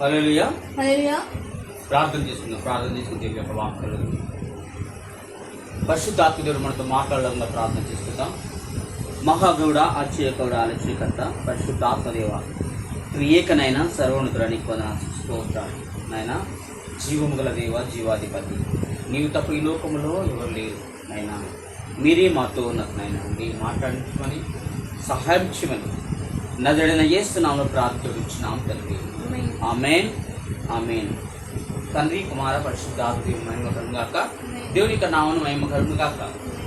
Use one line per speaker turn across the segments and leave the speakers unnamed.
హల్లెలూయా.
హల్లెలూయా.
ప్రార్థన చేసుకుని దేవుని యొక్క వాక్యాలు పరిశుద్ధాత్మ దేవుడు మనతో మాట్లాడడంలో ప్రార్థన చేసుకుందాం. మహాగౌడ అక్షయగౌడ అలక్ష్యకర్త పరిశుద్ధాత్మదేవ త్రియేకనైన సర్వోన్నతుడానికి స్తోత్రాలు నాయన. జీవము గల దేవ, జీవాధిపతి, నీవు తప్ప ఈ లోకంలో ఎవరు లేరు నాయన. మీరే మాతో ఉన్నది నాయన. మీరు మాట్లాడించమని సహాయం చేయమని నజరేయుడైన యేసు నామములో ప్రార్థించున్నాం తండ్రి. ఆమేన్, ఆమేన్. తండ్రి, కుమార, పరిశుద్ధాత్మ మహిమ కలుగును గాక. దేవుని యొక్క నామమును మహిమ కలుగును గాక.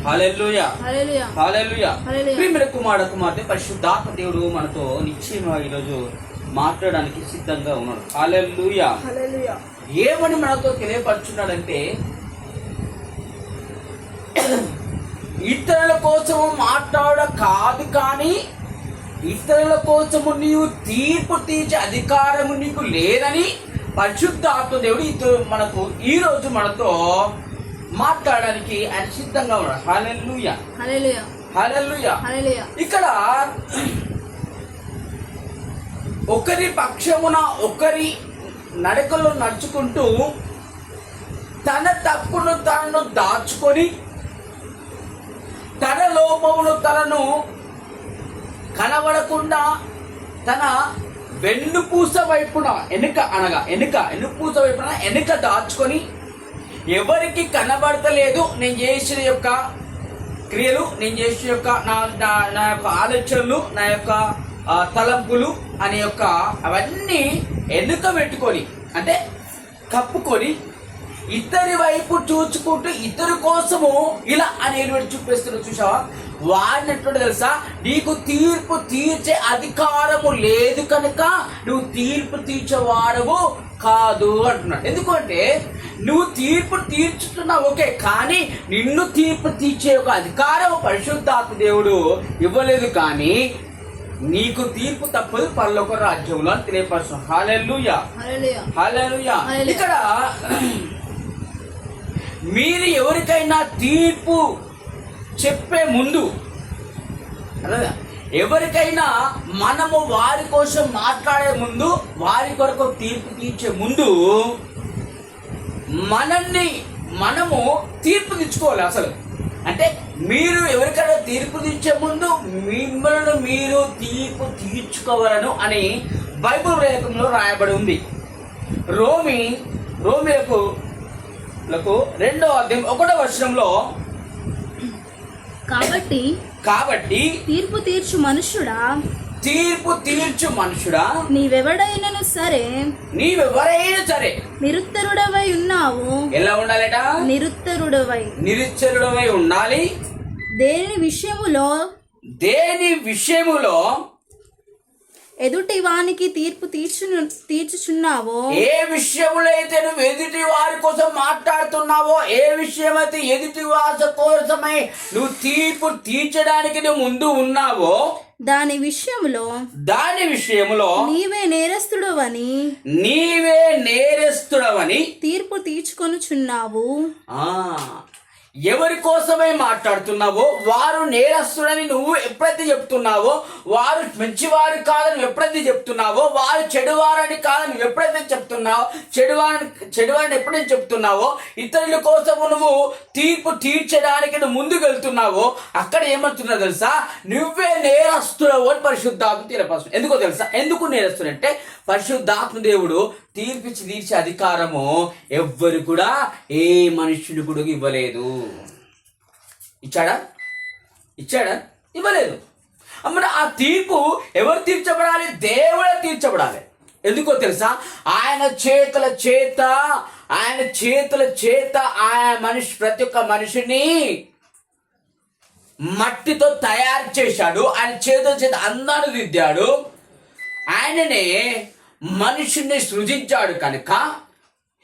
హల్లెలూయా,
హల్లెలూయా,
హల్లెలూయా.
హల్లెలూయా.
ప్రియమైన కుమార్తె పరిశుద్ధాత్మ దేవుడు మనతో నిశ్చయంగా ఈరోజు మాట్లాడడానికి సిద్ధంగా ఉన్నాడు. హల్లెలూయా,
హల్లెలూయా.
ఏమని మనతో తెలియపరుచున్నాడంటే, ఇతరుల కోసము మాట్లాడ కాదు, కానీ ఇతరుల కోసము నీవు తీర్పు తీర్చే అధికారము నీకు లేదని పరిశుద్ధాత్మ దేవుడు మనకు ఈ రోజు మనతో మాట్లాడడానికి ఆయన సిద్ధంగా ఉన్నాడు. హల్లెలూయా,
హల్లెలూయా,
హల్లెలూయా.
హల్లెలూయా.
ఇక్కడ ఒకరి పక్షమున ఒకరి నడకలో నడుచుకుంటూ తన తప్పును తనను దాచుకొని తన లోపమును తనను కనబడకుండా తన వెన్నుపూస వైపున వెన్నుపూస వైపున వెనుక దాచుకొని ఎవరికి కనబడతలేదు నేను చేసిన యొక్క క్రియలు, నేను చేసిన యొక్క నా యొక్క ఆలోచనలు, నా యొక్క తలంపులు అనే యొక్క అవన్నీ వెనుక పెట్టుకొని అంటే కప్పుకొని ఇద్దరి వైపు చూచుకుంటూ ఇద్దరి కోసము ఇలా అనేటువంటి చూపిస్తున్నారు. చూసావా? వాడినట్టు తెలుసా, నీకు తీర్పు తీర్చే అధికారము లేదు కనుక నువ్వు తీర్పు తీర్చేవాడవు కాదు అంటున్నాడు. ఎందుకంటే నువ్వు తీర్పు తీర్చుతున్నావు ఓకే, కానీ నిన్ను తీర్పు తీర్చే ఒక అధికారం పరిశుద్ధాత్మ దేవుడు ఇవ్వలేదు. కానీ నీకు తీర్పు తప్పదు పరలోక రాజ్యంలో అని తెలియపరచు. హల్లెలూయా, హల్లెలూయా. ఇక్కడ మీరు ఎవరికైనా తీర్పు చెప్పే ముందు, ఎవరికైనా మనము వారి కోసం మాట్లాడే ముందు, వారి కొరకు తీర్పు తీర్చే ముందు మనము తీర్పు తెచ్చుకోవాలి. అసలు అంటే మీరు ఎవరికైనా తీర్పు తీర్చే ముందు మిమ్మల్ని మీరు తీర్పు తీర్చుకోవాలను అని బైబిల్ లేఖనంలో రాయబడి ఉంది. రోమీయులకు 2వ అధ్యాయం 1వ వచనంలో, కాబట్టి
తీర్పు తీర్చు మనుషుడా నీవెవరైనా సరే నిరుత్తరుడవై ఉన్నావు.
ఎలా ఉండాలట? నిరుత్తరుడవై ఉండాలి.
దేని విషయములో ఎదుటి వానికి తీర్పు తీర్చుచున్నావో,
ఏ విషయంలో అయితే నువ్వు ఎదుటి వారి కోసం మాట్లాడుతున్నావో, ఏ విషయం అయితే ఎదుటి వారి కోసమై నువ్వు తీర్పు తీర్చడానికి నువ్వు ముందు ఉన్నావో,
దాని విషయములో
నీవే నేరస్తుడవని
తీర్పు తీర్చుకొనుచున్నావు.
ఎవరి కోసమై మాట్లాడుతున్నావో వారు నేరస్తుడని నువ్వు ఎప్పుడైతే చెప్తున్నావో, వారు మంచివారు కాదని ఎప్పుడైతే చెప్తున్నావో, వారు చెడువారని కాదని ఎప్పుడైతే చెప్తున్నావో, చెడువారని ఎప్పుడైతే చెప్తున్నావో, ఇతరుల కోసము నువ్వు తీర్పు తీర్చడానికి నువ్వు ముందుకు వెళ్తున్నావో, అక్కడ ఏమంటున్నా తెలుసా? నువ్వే నేరస్తుడవు అని పరిశుద్ధాత్మ తెలియపరుస్తుంది. ఎందుకో తెలుసా? ఎందుకు నేరస్తుడు అంటే, పరిశుద్ధాత్మ దేవుడు తీర్చే అధికారము ఎవ్వరు కూడా ఏ మనుషుడు కూడా ఇవ్వలేదు. ఇచ్చాడా? ఇవ్వలేదు. అమ్మ, ఆ తీర్పు ఎవరు తీర్చబడాలి? దేవుడే తీర్చబడాలి. ఎందుకో తెలుసా? ఆయన చేతుల చేత ఆయన ప్రతి ఒక్క మనిషిని మట్టితో తయారు చేశాడు. ఆయన చేతుల చేత అందాన్ని దిద్దాడు. ఆయననే మనుషుని సృజించాడు కనుక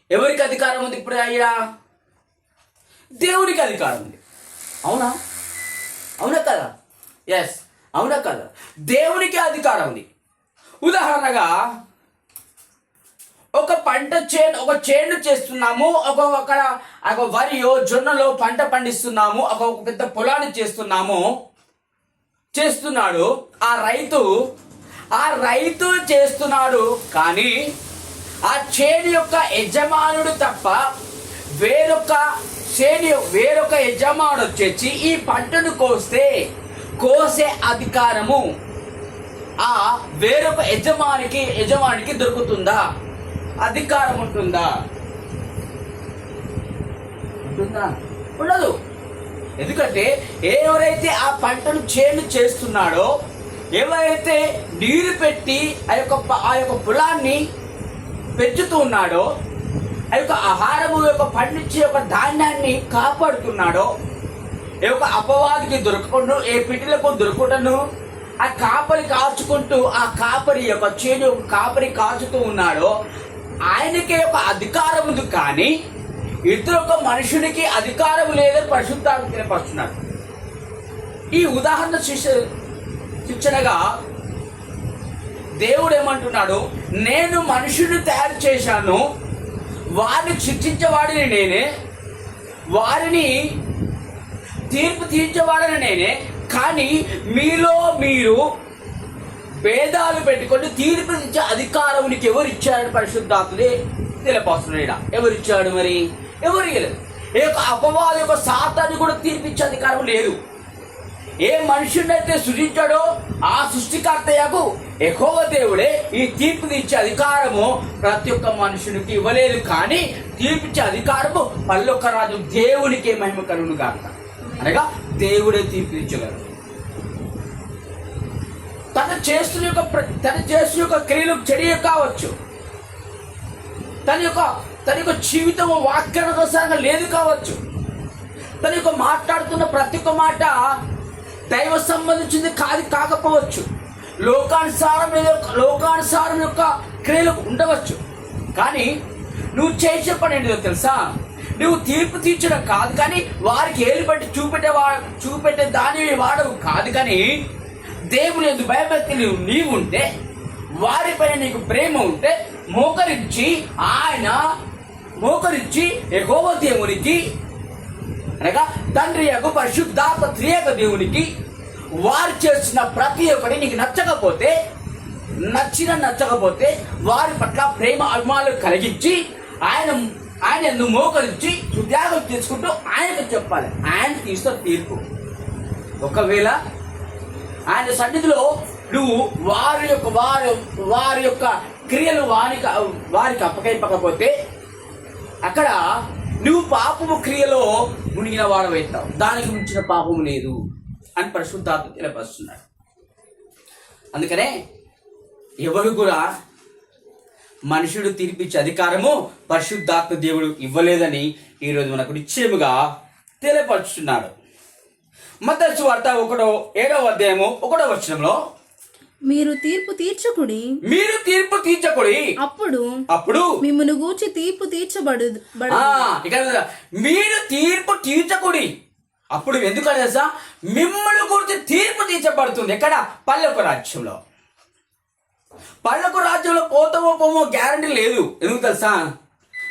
ఎవరికి అధికారం ఉంది? ఇప్పుడు అయ్యా దేవుడికి అధికారం ఉంది. అవునా కదా? ఎస్, అవునా కదా? దేవునికి అధికారం ఉంది. ఉదాహరణగా ఒక చేను చేస్తున్నాము, ఒక వరియో జొన్నలో పంట పండిస్తున్నాము, ఒక పెద్ద పొలాన్ని చేస్తున్నాడు ఆ రైతు చేస్తున్నాడు. కానీ ఆ చేను యొక్క యజమానుడు తప్ప వేరొక యజమానుడు వచ్చేసి ఈ పంటను కోసే అధికారము ఆ వేరొక యజమానికి దొరుకుతుందా? అధికారం ఉంటుందా? ఉండదు. ఎందుకంటే ఎవరైతే ఆ పంటను చేను చేస్తున్నాడో, ఎవరైతే నీరు పెట్టి ఆ యొక్క పొలాన్ని పెంచుతూ ఉన్నాడో, ఆ యొక్క ఆహారము యొక్క పండించే యొక్క ధాన్యాన్ని కాపాడుతున్నాడో, ఈ యొక్క అపవాదికి దొరకకుండా, ఏ పిటిలకు దొరకకుండాను ఆ కాపరి కాచుకుంటూ, ఆ కాపరి యొక్క చేను కాపరి కాచుతూ ఉన్నాడో, ఆయనకే ఒక అధికారం ఉంది. కానీ ఇతర ఒక మనుషునికి అధికారం లేదని పరిశుద్ధాత్మ తెలియపరుస్తున్నాడు. ఈ ఉదాహరణ శిక్షణగా దేవుడు ఏమంటున్నాడు? నేను మనుషుని తయారు చేశాను, వారిని శిక్షించేవాడిని నేనే, వారిని తీర్పు తీర్చేవాడిని నేనే. కానీ మీలో మీరు భేదాలు పెట్టుకొని తీర్పు ఇచ్చే అధికారం నీకు ఎవరు ఇచ్చారని పరిశుద్ధాత్ముడే తెలియపరుస్తున్నాడు. ఎవరిచ్చాడు? మరి ఎవరు ఇవ్వలేదు. ఏ యొక్క అపవాది యొక్క సాతాన్ని కూడా తీర్పిచ్చే అధికారం లేదు. ఏ మనుషుడైతే సృజించాడో ఆ సృష్టికర్తయ్యకు యెహోవా దేవుడే ఈ తీర్పు ఇచ్చే అధికారము ప్రతి ఒక్క మనుషునికి ఇవ్వలేదు. కానీ తీర్పిచ్చే అధికారము పరలోక రాజు దేవునికే మహిమ కలుగును గాక. అనగా దేవుడే తీర్పు ఇచ్చగలరు. తను చేస్తున్న యొక్క క్రియలు చెడు కావచ్చు, తన యొక్క జీవితం వాక్యానుసారంగా లేదు కావచ్చు, తన యొక్క మాట్లాడుతున్న ప్రతి ఒక్క మాట దైవ సంబంధించింది కాకపోవచ్చు, లోకానుసారం యొక్క క్రియలు ఉండవచ్చు. కానీ నువ్వు చేసే పని ఏంటిదో తెలుసా? నువ్వు తీర్పు తీర్చడం కాదు, కానీ వారికి ఏలు బట్టి చూపెట్టే దానివి వాడవు కాదు. కానీ దేవుని యందు భయభక్తి నీవు ఉంటే, వారిపైన నీకు ప్రేమ ఉంటే, మోకరించి యెహోవా దేవునికి అనగా తండ్రి యొక్క పరిశుద్ధాత్మ త్రియక దేవునికి వారు చేసిన ప్రతి ఒక్కటి నీకు నచ్చకపోతే వారి పట్ల ప్రేమ అభిమానులు కలిగించి ఆయన నువ్వు మోకరించి సుత్యాగం చేసుకుంటూ ఆయనకు చెప్పాలి. ఆయన తీస్తున్న తీర్పు. ఒకవేళ ఆయన సన్నిధిలో నువ్వు వారి యొక్క క్రియలు వారికి అప్పకైపకపోతే అక్కడ నువ్వు పాపము క్రియలో మునిగిన వాడవైతావు. దానికి మించిన పాపము లేదు అని పరిశుద్ధాత్మ తెలియపరుస్తున్నాడు. అందుకనే ఎవరు కూడా మనుషుడు తీర్పిచ్చే అధికారము పరిశుద్ధాత్మ దేవుడు ఇవ్వలేదని ఈరోజు మనకు నిశ్చయముగా తెలియపరుచుతున్నాడు. మత్తయి సువార్త 7వ అధ్యాయము 1వ వచనంలో
మీరు తీర్పు తీర్చకుడి,
అప్పుడు
మిమ్మును గూర్చి తీర్పు తీర్చబడు.
మీరు తీర్పు తీర్చకుడి. అప్పుడు ఎందుకని తెలుసా? మిమ్మల్ని గురించి తీర్పు తీర్చబడుతుంది. ఎక్కడ? పరలోక రాజ్యంలో. పరలోక రాజ్యంలో పోమో గ్యారంటీ లేదు. ఎందుకు తెలుసా?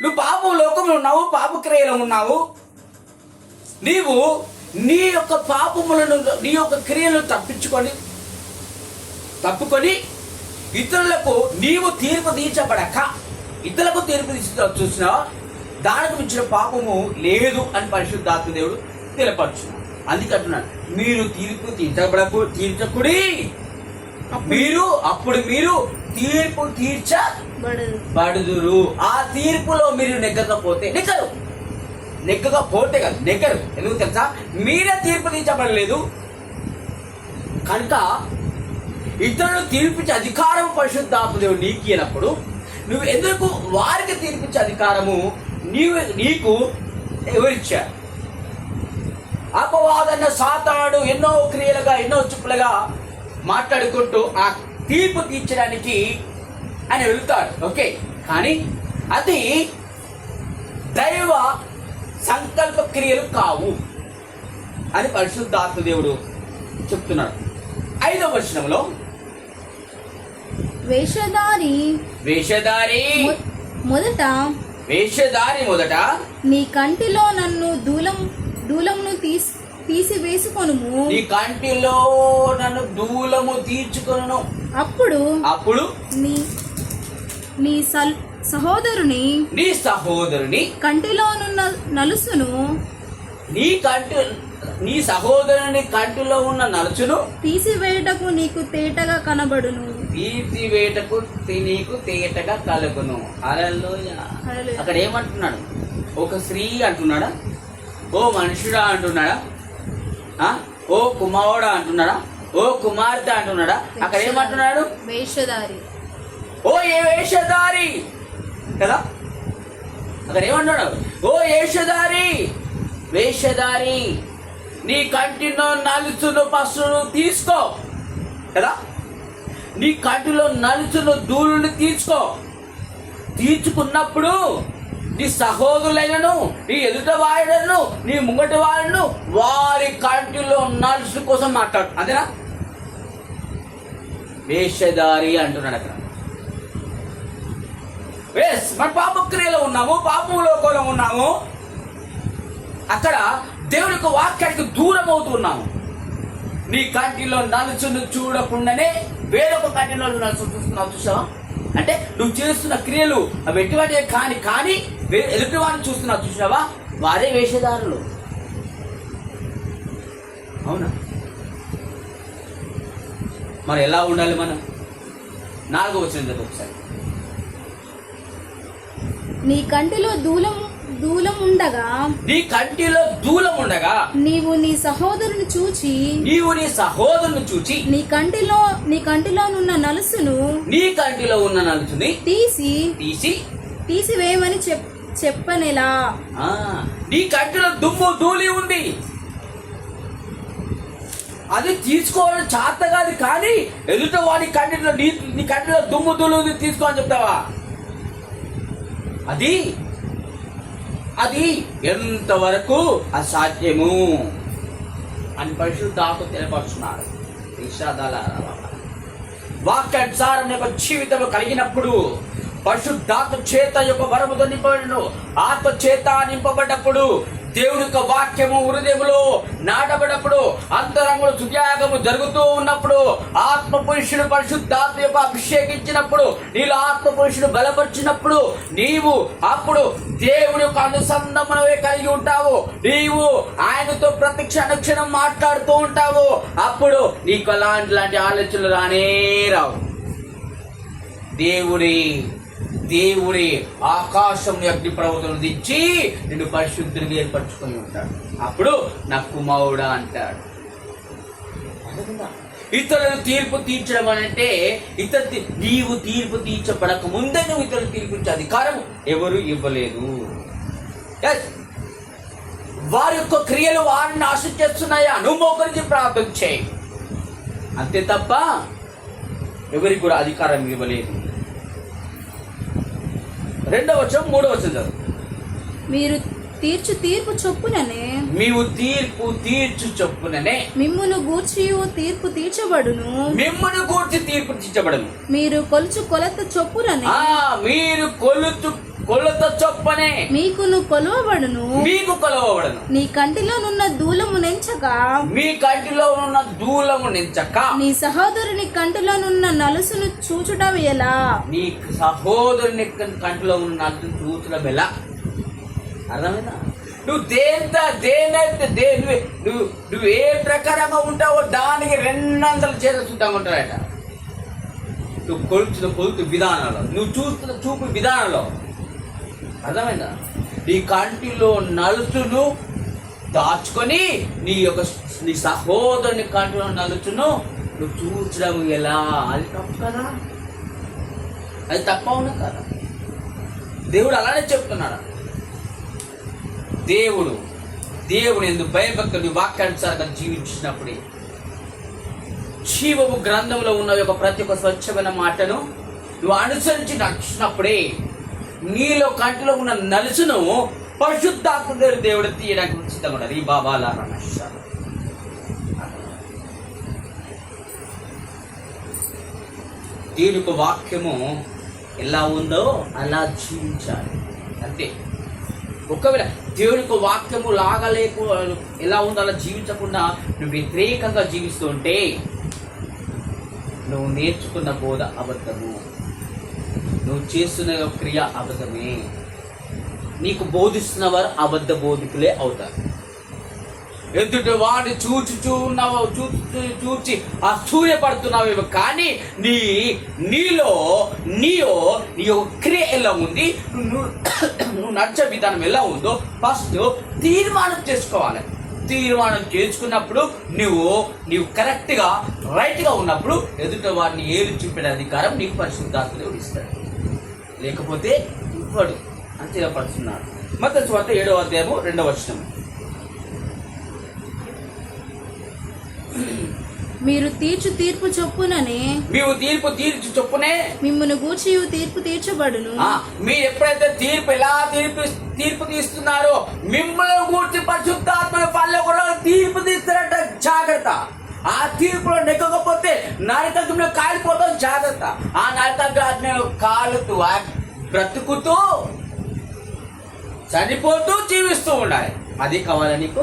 నువ్వు పాప లోకంలో ఉన్నావు, పాప క్రియలో ఉన్నావు. నీవు నీ యొక్క పాపములను, నీ యొక్క క్రియలను తప్పుకొని ఇతరులకు నీవు తీర్పు తీర్చబడక ఇతరులకు తీర్పు చూసినా దానికి మించిన పాపము లేదు అని పరిశుద్ధాత్మ దేవుడు తెలియపరుచున్నాడు. అందుకంటున్నాడు, మీరు తీర్పు తీర్చకుడి, అప్పుడు మీరు తీర్పు తీర్చబడుదురు. ఆ తీర్పులో మీరు నెగ్గకపోతే నెగ్గరు. ఎందుకు తెలుసా? మీరే తీర్పు తీర్చబడలేదు కనుక ఇతరులు తీర్పించే అధికారం పరిశుద్ధాత్మ దేవుడు నీకు ఇచ్చినప్పుడు నువ్వు ఎందుకు వారికి తీర్పించే అధికారము నీకు ఎవరిచ్చారు? అపవాదన్న సాతానుడు ఎన్నో క్రియలుగా, ఎన్నో చుప్పులుగా మాట్లాడుకుంటూ ఆ తీర్పు తీర్చడానికి ఆయన వెళ్తాడు. ఓకే, కానీ అది దైవ సంకల్ప క్రియలు కావు అని పరిశుద్ధాత్మ దేవుడు చెప్తున్నాడు. 5వ వచనంలో వేషధారి మొదట
నీ కంటిలో నన్ను దూలమును తీసివేసుకొనుము,
నీ కంటిలో నన్ను దూలము తీర్చుకొను.
అప్పుడు
నీ
సహోదరుని
నీ సహోదరుని
కంటిలోనున్న నలుసును
నీ సహోదరుని కంటిలో ఉన్న నలుచును
తీసివేయటకు నీకు తేటగా కనబడును.
తీసివేటకు నీకు తేటగా కలుగును. హల్లెలూయా.
హల్లెలూయా.
అక్కడ ఏమంటున్నాడు? ఒక స్త్రీ అంటున్నాడా? ఓ మనుషుడా అంటున్నాడా? ఓ కుమారుడా అంటున్నాడా? ఓ కుమార్తె అంటున్నాడా? అక్కడ ఏమంటున్నాడు?
వేషధారి.
ఓ ఏ వేషధారి కదా. అక్కడ ఏమంటున్నాడు? ఓ వేషధారి నీ కంటిలో నలుచును పసును తీసుకో కదా. నీ కంటిలో నలుచును ధూళిని తీర్చుకున్నప్పుడు నీ సహోదరులైనను, నీ ఎదుట వారిను, నీ ముంగటి వారిను వారి కంటిలో నలుసు కోసం మాట్లాడు. అంతేనా? వేషధారి అంటున్నాడు అక్కడ. మన పాపక్రియలో ఉన్నాము, పాపంలో ఉన్నాము. అక్కడ దేవునికి వాక్యానికి దూరం అవుతున్నాము. నీ కంటిలో నలుచును చూడకుండానే వేరొక కంటిలో నలుసు చూస్తున్నావు. చూసావా? అంటే నువ్వు చేస్తున్న క్రియలు అవి ఎటువంటి కానీ ఎదుటి వారిని చూస్తున్నావు. చూసావా? వారే వేషధారులు. అవునా? మరి ఎలా ఉండాలి మనం? 4వ వచనం ఒకసారి.
నీ కంటిలో దూలం ఉండగా నీవు నీ సహోదరుని చూచి నీ కంటిలోనున్న నలుసును తీసివేయమని చెప్పనేలా.
నీ కంటిలో దుమ్ము ధూళి ఉంది, అది తీసుకోవడం చేత కాదు. కానీ ఎదుట వాడి కంటిలో నీ కంటిలో దుమ్ము ధూళి ఉంది తీసుకో అని చెప్తావా? అది ఎంతవరకు అసాధ్యము అని పరిశుద్ధాత్మ తెలియపరుచున్నాడు. వాక్యానుసారం యొక్క జీవితం కలిగినప్పుడు, పరిశుద్ధాత్మ చేత యొక్క వరముతో నింపబడను, ఆత్మ చేత నింపబడ్డప్పుడు, దేవుడి యొక్క వాక్యము హృదయములో నాటబడినప్పుడు, అంతరంగంలో సుత్యాగము జరుగుతూ ఉన్నప్పుడు, ఆత్మ పురుషుడు పరిశుద్ధాత్మ యొక్క అభిషేకించినప్పుడు, నీలో ఆత్మ పురుషుడు బలపరిచినప్పుడు, నీవు అప్పుడు దేవుడి యొక్క అనుసంధానమే కలిగి ఉంటావు. నీవు ఆయనతో ప్రతి క్షణం మాట్లాడుతూ ఉంటావు. అప్పుడు నీకు అలాంటి ఆలోచనలు రానే రావు. దేవుడి ఆకాశం అగ్ని పర్వతం దించి నిన్ను పరిశుద్ధుడిగా ఏర్పరచుకొని ఉంటాడు. అప్పుడు నా కుమారుడా అంటాడు. ఇతరులను తీర్పు తీర్చడం అంటే నీవు తీర్పు తీర్చబడక ముందే నువ్వు ఇతరులు తీర్పించే అధికారం ఎవరు ఇవ్వలేదు. వారి యొక్క క్రియలు వారిని నాశనం చేస్తున్నాయా? నువ్వు మోకరించి ప్రార్థన చేయి, అంతే తప్ప ఎవరికి కూడా అధికారం ఇవ్వలేదు. 2వ వచనం 3వ వచనం చదువు.
మీరు తీర్పు చొప్పుననే మిమ్మును గూర్చి తీర్పు తీర్చబడును. మీరు కొలుచు కొలత చొప్పుననే మీకును కొలవబడును. నీ కంటిలోనున్న దూలము నెంచక నీ సహోదరుని కంటిలోనున్న నలుసును చూచుట ఎలా?
నీ సహోదరుని కంటిలో ఉన్న నలుసును చూచడం ఎలా? అర్థమైందా? నువ్వు ఏ ప్రకారంగా ఉంటావో దానికి 200 చేస్తుంటా ఉంటారట. నువ్వు కొలుతు విధానంలో, నువ్వు చూస్తున్న చూపు విధానంలో. అర్థమైందా? నీ కంటిలో నలుసును దాచుకొని నీ సహోదరుని కంటిలో నలుసును నువ్వు చూచడం ఎలా? అది తప్పు కదా? అది తప్ప అవును కదా? దేవుడు అలానే చెప్తున్నాడు. దేవుడు ఎందుకు భయభక్తుడు వాక్యానుసారంగా జీవించినప్పుడే, జీవము గ్రంథంలో ఉన్న యొక్క ప్రతి ఒక్క స్వచ్ఛమైన మాటను నువ్వు అనుసరించి నచ్చినప్పుడే నీలో కంటిలో ఉన్న నలుసును పరిశుద్ధాత్మ దేవుడు తీయడానికి సిద్ధమన్నారు. ఈ బాబాల దేవుని యొక్క వాక్యము ఎలా ఉందో అలా జీవించాలి అంతే. ఒకవేళ దేవుని యొక్క వాక్యము లాగలేకు ఎలా ఉందో అలా జీవించకుండా నువ్వు వ్యతిరేకంగా జీవిస్తూ ఉంటే నువ్వు నేర్చుకున్న బోధ అబద్ధము. నువ్వు చేస్తున్న క్రియ అబద్ధమే. నీకు బోధిస్తున్న వారు అబద్ధ బోధికులే అవుతారు. ఎదుటి వాడిని చూచి అసూయపడుతున్నావేమో, కానీ నీలో నీ క్రియ ఎలా ఉంది, నువ్వు నడిచే విధానం ఎలా ఉందో ఫస్ట్ తీర్మానం చేసుకోవాలి. తీర్మానం చేసుకున్నప్పుడు నువ్వు కరెక్ట్గా రైట్గా ఉన్నప్పుడు ఎదుటి వారిని ఏలు చూపే అధికారం నీకు పరిశుద్ధాత్మ దేవుడు ఇస్తాడు. లేకపోతే ఇవ్వడు అని తెలియపరుస్తున్నాడు. మత్తయి సువార్త 7వ అధ్యాయము 2వ వచనం.
మీరు తీర్చు తీర్పు చొప్పుననే మిమ్మును గూర్చి తీర్పు తీర్చబడును.
మీరు ఎప్పుడైతే ఎలా తీర్పు తీస్తున్నారో మిమ్మల్ని గూర్చి పరిశుద్ధాత్మ వాళ్ళ కూడా తీర్పు తీస్తారట. జాగ్రత్త. ఆ తీర్పులో నెగ్గకపోతే నరకంలో కాలిపోతాం. జాగ్రత్త. ఆ నరకంలో కాలుతూ బ్రతుకుతూ చనిపోతూ జీవిస్తూ ఉండాలి. అది కావాలా నీకు?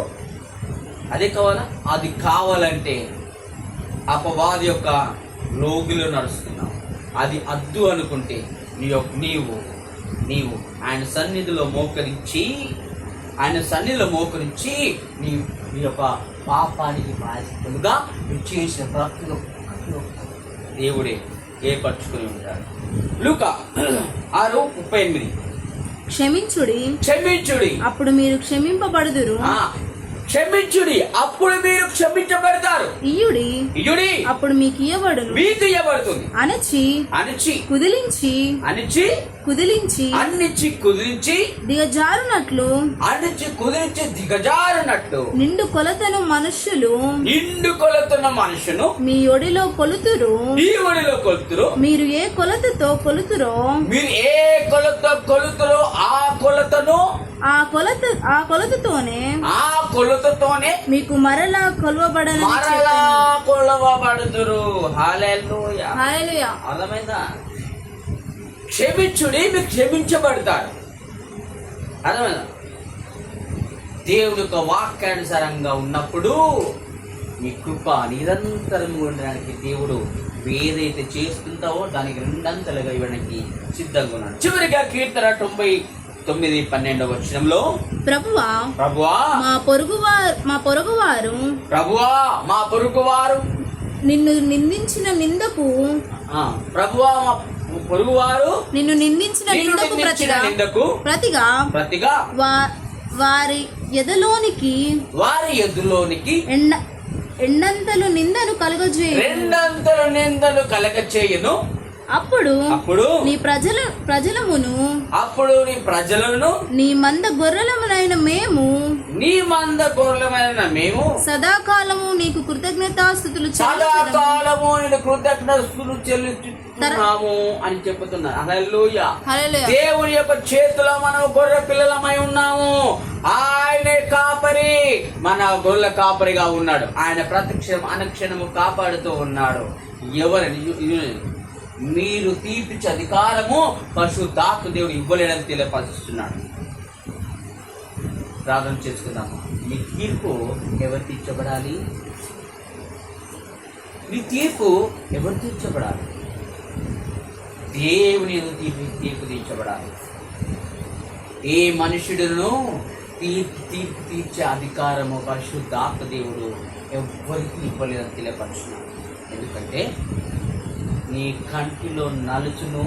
అది కావాలా? అది కావాలంటే అపవాది యొక్క లోగిలో నడుస్తున్నావు. అది అద్దు అనుకుంటే నీవు ఆయన సన్నిధిలో మోకరించి నీ యొక్క పాపానికి బాధ్యతలుగా నువ్వు చేసిన ప్రతి దేవుడే ఏర్పరచుకుని ఉంటాడు. లూకా 6:38.
క్షమించుడి అప్పుడు మీరు క్షమింపబడుదురు.
క్షమించుడి అప్పుడు మీరు క్షమించబడతారు. ఇయ్యుడి
అప్పుడు మీకు
ఇయ్యబడుతుంది.
అణచి కుదిలించి దిగజారునట్లు నిండు కొలతను మనుషులు మీ ఒడిలో కొలుతురు. మీరు ఏ కొలతతో కొలుతురో ఆ కొలతతోనే మీకు మరలా
కొలవబడుదురు. హల్లెలూయా. అర్థమైందా? క్షమించుడి, మీరు క్షమించబడతారు. అర్థమైందా? దేవుడి యొక్క వాక్యానుసారంగా ఉన్నప్పుడు మీ కృప నిరంతరం ఉండడానికి దేవుడు ఏదైతే చేస్తుంటావో దానికి రెండంతలుగా ఇవ్వడానికి సిద్ధంగా ఉన్నాడు. చివరిగా కీర్తన 99:12 వచనంలో ప్రభువా మా పొరుగువారు
నిన్ను నిందించిన నిందకు నిన్ను నిందించిన నిందకు ప్రతిగా వారి ఎదలోనికి రెండంతలు నిందను కలగజేయును. అప్పుడు నీ ప్రజలను నీ మంద గొర్రెలమునైన మేము సదాకాలము నీకు కృతజ్ఞతాస్తుతులు
చెల్లిస్తున్నాము అని చెప్తున్నారు. హల్లెలూయా. దేవుని యొక్క చేతిలో మనం గొర్రె పిల్లలమై ఉన్నాము. ఆయనే కాపరి, మన గొర్రెల కాపరిగా ఉన్నాడు. ఆయన ప్రతిక్షణం అనుక్షణము కాపాడుతూ ఉన్నాడు. మీరు తీర్పిచ్చే అధికారము పరిశుద్ధాత్మ దేవుడు ఇవ్వలేడని తెలియపరుస్తున్నాడు. ప్రార్థన చేసుకుందాము. నీ తీర్పు ఎవరు తీర్చబడాలి? దేవుని తీర్పు తీర్చబడాలి. ఏ మనుషుడును తీర్పు తీర్చే అధికారము పరిశుద్ధాత్మ దేవుడు ఎవరికి ఇవ్వలేదని తెలియపరుస్తున్నాడు. ఎందుకంటే నీ కంటిలో నలుచును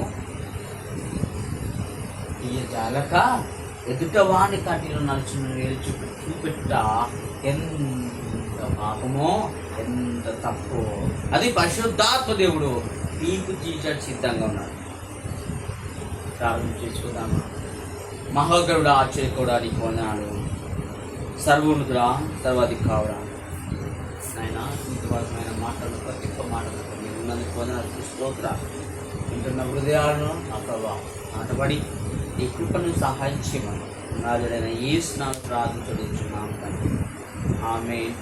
తీయజాలక ఎదుటవాని కంటిలో నలుచును చూపెట్ట ఎంత పాపమో, ఎంత తప్పు. అది పరిశుద్ధాత్మ దేవుడు తీర్పు తీర్చడానికి సిద్ధంగా ఉన్నాడు. ప్రారంభం చేసుకుందామా? మహాగరుడా, ఆశ్చర్యకోవడానికి వందనాలు. సర్వోన్నతుడా, సర్వాధికారుడా, ఆయన ఇంతవరకమైన మాటలు ప్రతి ఒక్క మాటలు ఉన్నందుకు వందనాలు, స్తోత్రాలు. వింటున్న హృదయాలను ఆ ప్రభా నాటబడి ఈ కృపను సహాయం చేయమని నాజుడైన యేసు నామమున ప్రార్థించుచున్నాము తండ్రి. ఆమేన్.